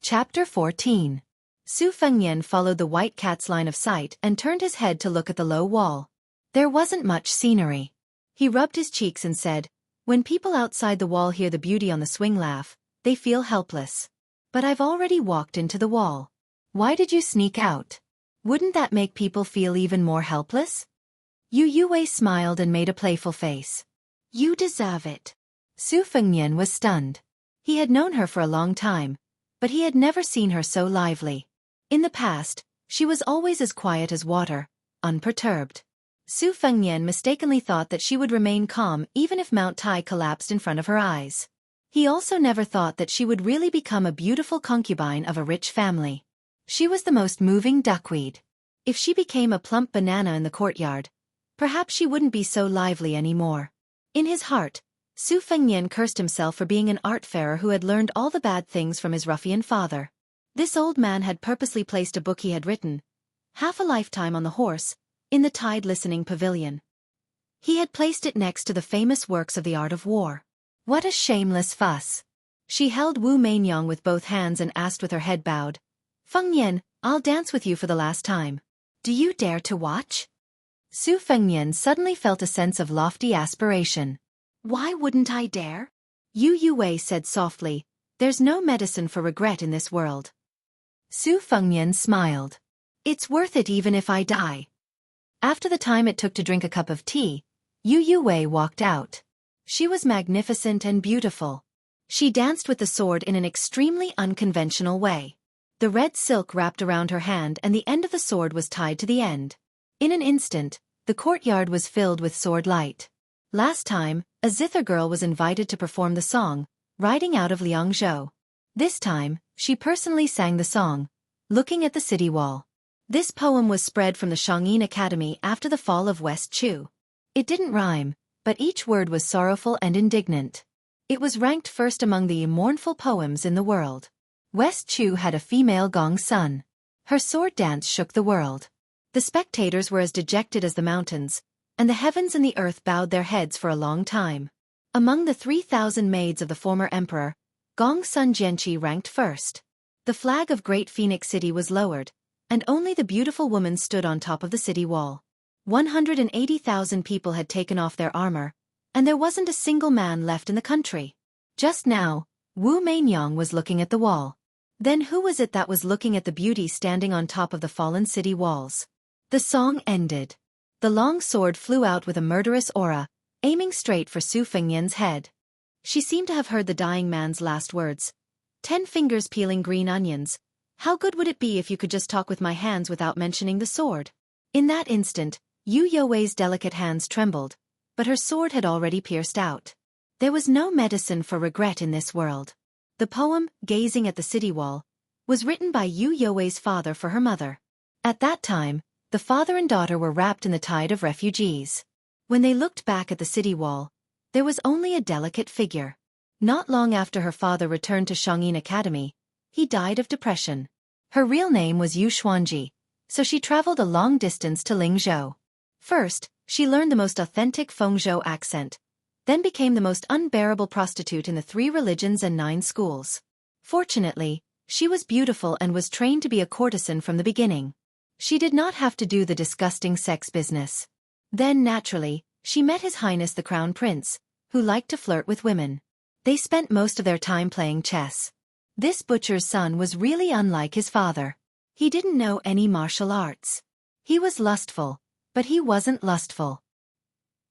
Chapter 14. Su Fengnian followed the white cat's line of sight and turned his head to look at the low wall. There wasn't much scenery. He rubbed his cheeks and said, "When people outside the wall hear the beauty on the swing laugh, they feel helpless. But I've already walked into the wall. Why did you sneak out? Wouldn't that make people feel even more helpless?" Yu Yue smiled and made a playful face. "You deserve it." Su Fengnian was stunned. He had known her for a long time, but he had never seen her so lively. In the past, she was always as quiet as water, unperturbed. Su Fengnian mistakenly thought that she would remain calm even if Mount Tai collapsed in front of her eyes. He also never thought that she would really become a beautiful concubine of a rich family. She was the most moving duckweed. If she became a plump banana in the courtyard, perhaps she wouldn't be so lively anymore. In his heart, Su Fengnian cursed himself for being an art-farer who had learned all the bad things from his ruffian father. This old man had purposely placed a book he had written, Half a Lifetime on the Horse, in the Tide Listening Pavilion. He had placed it next to the famous works of the art of war. What a shameless fuss! She held Wu Mainyong with both hands and asked with her head bowed, "Fengnian, I'll dance with you for the last time. Do you dare to watch?" Su Fengnian suddenly felt a sense of lofty aspiration. "Why wouldn't I dare?" Yu Yue said softly, "There's no medicine for regret in this world." Su Fengnian smiled. "It's worth it even if I die." After the time it took to drink a cup of tea, Yu Yue walked out. She was magnificent and beautiful. She danced with the sword in an extremely unconventional way. The red silk wrapped around her hand and the end of the sword was tied to the end. In an instant, the courtyard was filled with sword light. Last time, a zither girl was invited to perform the song, Riding Out of Liangzhou. This time, she personally sang the song, Looking at the City Wall. This poem was spread from the Shangyin Academy after the fall of West Chu. It didn't rhyme, but each word was sorrowful and indignant. It was ranked first among the mournful poems in the world. West Chu had a female gong sun. Her sword dance shook the world. The spectators were as dejected as the mountains, and the heavens and the earth bowed their heads for a long time. Among the 3,000 maids of the former emperor, Gong Sun Jianqi ranked first. The flag of Great Phoenix City was lowered, and only the beautiful woman stood on top of the city wall. 180,000 people had taken off their armor, and there wasn't a single man left in the country. Just now, Wu Mainyong was looking at the wall. Then who was it that was looking at the beauty standing on top of the fallen city walls? The song ended. The long sword flew out with a murderous aura, aiming straight for Su Fengnian's head. She seemed to have heard the dying man's last words. 10 fingers peeling green onions. How good would it be if you could just talk with my hands without mentioning the sword? In that instant, Yu You's delicate hands trembled, but her sword had already pierced out. There was no medicine for regret in this world. The poem, Gazing at the City Wall, was written by Yu You's father for her mother. At that time, the father and daughter were wrapped in the tide of refugees. When they looked back at the city wall, there was only a delicate figure. Not long after her father returned to Shangyin Academy, he died of depression. Her real name was Yu Xuanji, so she traveled a long distance to Lingzhou. First, she learned the most authentic Fengzhou accent, then became the most unbearable prostitute in the 3 religions and 9 schools. Fortunately, she was beautiful and was trained to be a courtesan from the beginning. She did not have to do the disgusting sex business. Then, naturally, she met His Highness the Crown Prince, who liked to flirt with women. They spent most of their time playing chess. This butcher's son was really unlike his father. He didn't know any martial arts. He was lustful, but he wasn't lustful.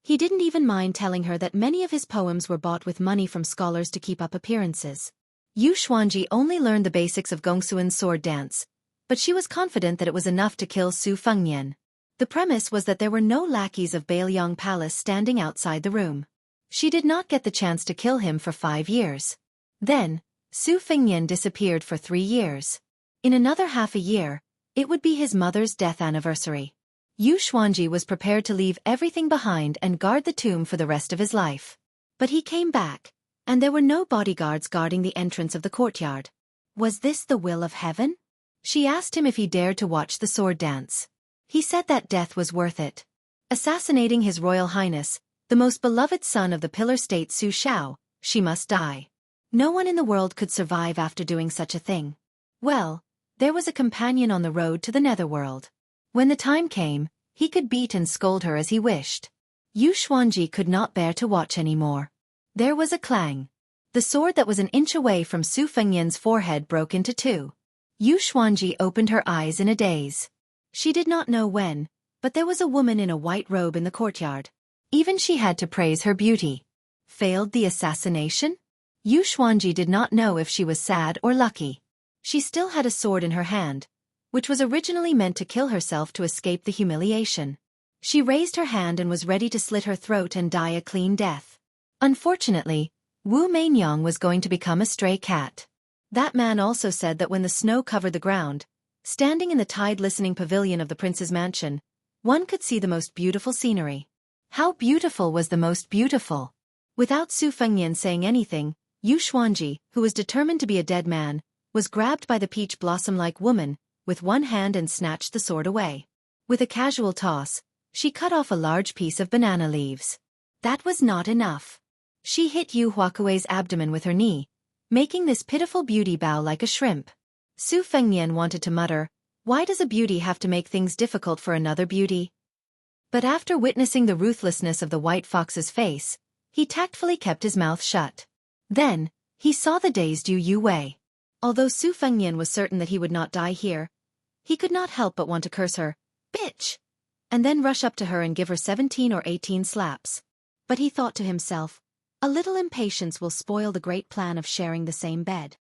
He didn't even mind telling her that many of his poems were bought with money from scholars to keep up appearances. Yu Xuanji only learned the basics of Gongsuan's sword dance, but she was confident that it was enough to kill Su Fengnian. The premise was that there were no lackeys of Bailiang Palace standing outside the room. She did not get the chance to kill him for 5 years. Then, Su Fengnian disappeared for 3 years. In another half a year, it would be his mother's death anniversary. Yu Xuanji was prepared to leave everything behind and guard the tomb for the rest of his life. But he came back, and there were no bodyguards guarding the entrance of the courtyard. Was this the will of heaven? She asked him if he dared to watch the sword dance. He said that death was worth it. Assassinating His Royal Highness, the most beloved son of the pillar state Su Shao, she must die. No one in the world could survive after doing such a thing. Well, there was a companion on the road to the netherworld. When the time came, he could beat and scold her as he wished. Yu Xuanji could not bear to watch anymore. There was a clang. The sword that was an inch away from Su Fengnian's forehead broke into two. Yu Xuanji opened her eyes in a daze. She did not know when, but there was a woman in a white robe in the courtyard. Even she had to praise her beauty. Failed the assassination? Yu Xuanji did not know if she was sad or lucky. She still had a sword in her hand, which was originally meant to kill herself to escape the humiliation. She raised her hand and was ready to slit her throat and die a clean death. Unfortunately, Wu Mainyang was going to become a stray cat. That man also said that when the snow covered the ground, standing in the tide-listening pavilion of the prince's mansion, one could see the most beautiful scenery. How beautiful was the most beautiful? Without Su Fengnian saying anything, Yu Xuanji, who was determined to be a dead man, was grabbed by the peach blossom-like woman with one hand and snatched the sword away. With a casual toss, she cut off a large piece of banana leaves. That was not enough. She hit Yu Huakuei's abdomen with her knee, making this pitiful beauty bow like a shrimp. Su Fengnian wanted to mutter, "Why does a beauty have to make things difficult for another beauty?" But after witnessing the ruthlessness of the white fox's face, he tactfully kept his mouth shut. Then, he saw the dazed Yu Wei. Although Su Fengnian was certain that he would not die here, he could not help but want to curse her, "Bitch!" and then rush up to her and give her 17 or 18 slaps. But he thought to himself, a little impatience will spoil the great plan of sharing the same bed.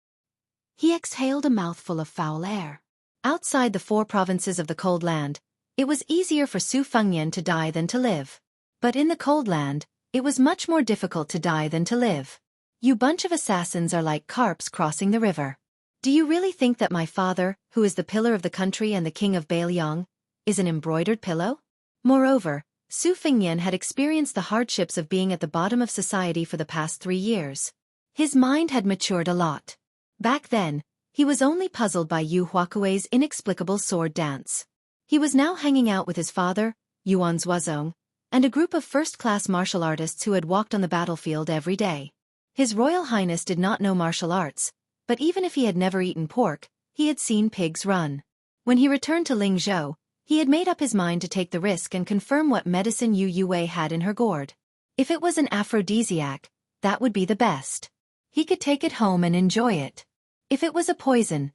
He exhaled a mouthful of foul air. Outside the 4 provinces of the cold land, it was easier for Su Fengnian to die than to live. But in the cold land, it was much more difficult to die than to live. You bunch of assassins are like carps crossing the river. Do you really think that my father, who is the pillar of the country and the king of Bailiang, is an embroidered pillow? Moreover, Su Fengnian had experienced the hardships of being at the bottom of society for the past 3 years. His mind had matured a lot. Back then, he was only puzzled by Yu Huakuei's inexplicable sword dance. He was now hanging out with his father, Yuan Zuozong, and a group of first-class martial artists who had walked on the battlefield every day. His Royal Highness did not know martial arts, but even if he had never eaten pork, he had seen pigs run. When he returned to Lingzhou, he had made up his mind to take the risk and confirm what medicine Yu Wei had in her gourd. If it was an aphrodisiac, that would be the best. He could take it home and enjoy it. If it was a poison,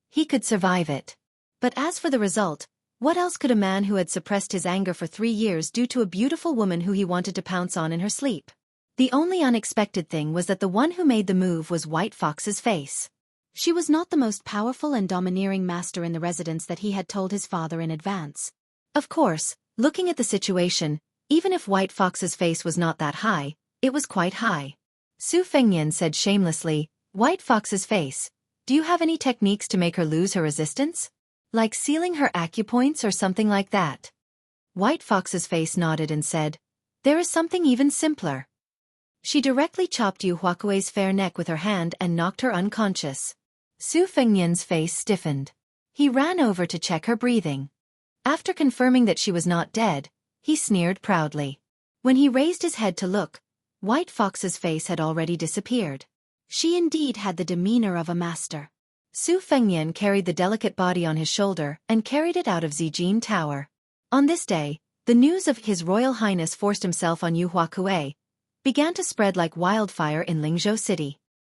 he could survive it. But as for the result, what else could a man who had suppressed his anger for 3 years do to a beautiful woman who he wanted to pounce on in her sleep? The only unexpected thing was that the one who made the move was White Fox's face. She was not the most powerful and domineering master in the residence that he had told his father in advance. Of course, looking at the situation, even if White Fox's face was not that high, it was quite high. Su Fengnian said shamelessly, "White Fox's face, do you have any techniques to make her lose her resistance? Like sealing her acupoints or something like that?" White Fox's face nodded and said, "There is something even simpler." She directly chopped Yu Huakuei's fair neck with her hand and knocked her unconscious. Su Fengnian's face stiffened. He ran over to check her breathing. After confirming that she was not dead, he sneered proudly. When he raised his head to look, White Fox's face had already disappeared. She indeed had the demeanor of a master. Su Fengnian carried the delicate body on his shoulder and carried it out of Zijin Tower. On this day, the news of His Royal Highness forced himself on Yu Huakuei began to spread like wildfire in Lingzhou City.